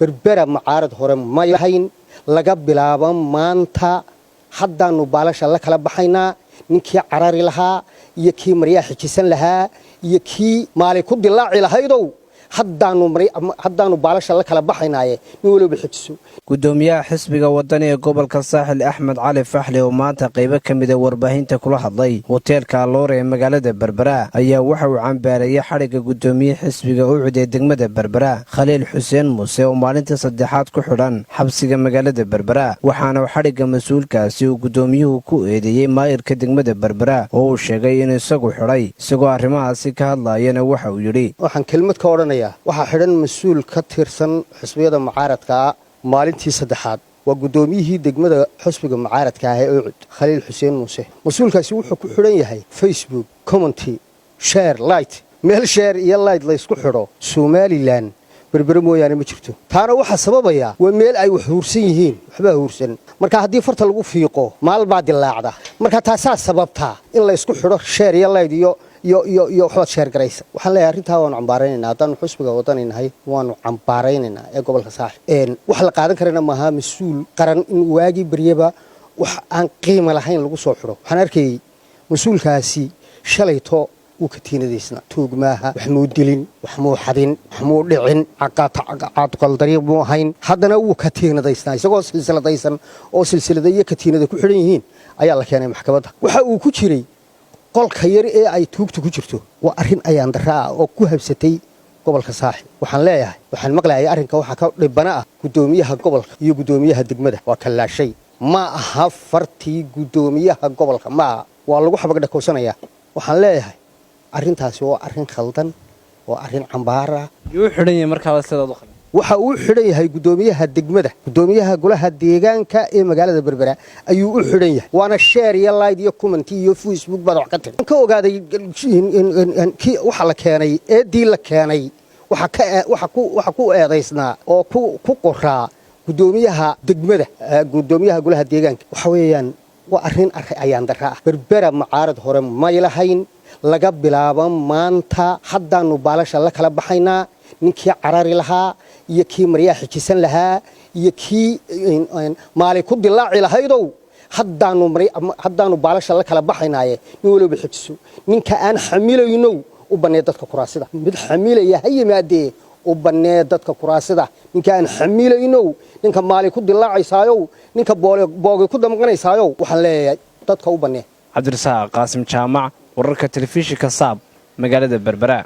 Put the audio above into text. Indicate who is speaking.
Speaker 1: berbera mucaarad hore ma lahayn laga bilaabo maanta haddaanu baalasha la kala baxaynaa ninkii carari lahaa iyo kii maryaa xijisan lahaa iyo kii maali ku dilaaci lahaydow haddaanu baalasha la kala baxaynaaye nin waliba xijiso
Speaker 2: gudoomiyaha xisbiga wadani ee gobolka saaxil Axmed Cali Faxli oo maanta qayb ka mid ah warbaahinta kula hadlay hoteelka Aloore ee magaalada Berbera ayaa waxa uu cambaarayay xariga gudoomiyaha xisbiga u cudey degmada Berbera Khaliil Xuseen Muuse oo maalinta saddexaad ku xidhan xabsiga magaalada Berbera waxaana xariga mas'uulkaasi uu gudoomiyuhu ku eedeeyay maayirka degmada Berbera oo uu sheegay in isagu xidhay isagoo arrimahaasi ka hadlayana waxa uu yiri
Speaker 1: waxaan kelmad ka odhanayaa waxa xidhan mas'uul ka tirsan xisbiyada mucaaradka maalintii saddexaad waa gudoomiyihii degmada xisbiga mucaaradka ah ee Ucud Khaliil Xuseen Muuse mas'uulkaasi wuxuu ku xidhan yahay Facebook comment share like meel share iyo like la isku xidho Somaliland Berbera mooyaane ma jirto taana waxa sababaya waa meel ay wax huursan yihiin waxba huursan marka haddii farta lagu fiiqo maal baa dilaacda marka taasaa sababta in la isku xidho share iyo like iyo waxba sheer garaysa waxaan leeyahay arrintaa waanu cambaaraynaynaa haddaan xusbiga wadanaynahay waanu cambaaraynaynaa ee gobolka saaxil wax la qaadan karana maaha mas'uul qaran in waagii baryaba wax aan qiimo lahayn lagu soo xidho waxaan arkayay mas'uulkaasi shalayto uu ka tiinadaysna tuugmaaha wax muu dilin wax muu xadin wax muu dhicin caadqaldari muu ahayn haddana wuu ka tiinadaysnaa isagoo silsiladaysan oo silsilada iyo katiinada ku xidhan yihiin ayaa la keenay maxkamadda waxa uu ku jiray qolka yar ee ay tuugtu ku jirto waa arrin ayaan darra ah oo ku habsatay gobolka saaxil waxaan leeyahay waxaan maqlaayay arrinka waxa ka dhibana ah gudoomiyaha gobolka iyo gudoomiyaha degmada waa kalaashay ma aha fartii gudoomiyaha gobolka ma waa lagu xabagdhakowsanaya waxaan leeyahay arrintaasi waa arrin khaldan waa arrin cambaara
Speaker 2: yuu xidhan yahay markaa sidaad u khaldan
Speaker 1: waxa uu xidhan yahay gudoomiyaha degmada gudoomiyaha golaha deegaanka ee magaalada Berbera ayuu u xidhan yahay waana share iyo like iyo comment iyo Facebook bad wax ka tag ka ogaaday waxa la keenay eedii la keenay waxa ku eedaysnaa oo ku qoraa gudoomiyaha degmada gudoomiyaha golaha deegaanka waxa weeyaan waa arrin ayaan darra ah Berbera mucaarad hore ma lahayn laga bilaabo maanta haddaanu baalasha la kala baxaynaa ninkii carari lahaa iyo kii maryaa xijisan lahaa iyo kii maali ku dilaaci lahaydow haddaanu baalasha la kala baxaynaaye nin waliba xijiso ninka aan xamilayno u banee dadka kuraasida mid xamilaya ha yimaadee u banee dadka kuraasida ninka aan xamilayno ninka maali ku dilaacaysaayo ninka boogi ku damqanaysaayo waxaan leeyahay dadka u banee
Speaker 2: Cabdirasaaq Qaasim Jaamac wararka telefishinka Saab magaalada Berbera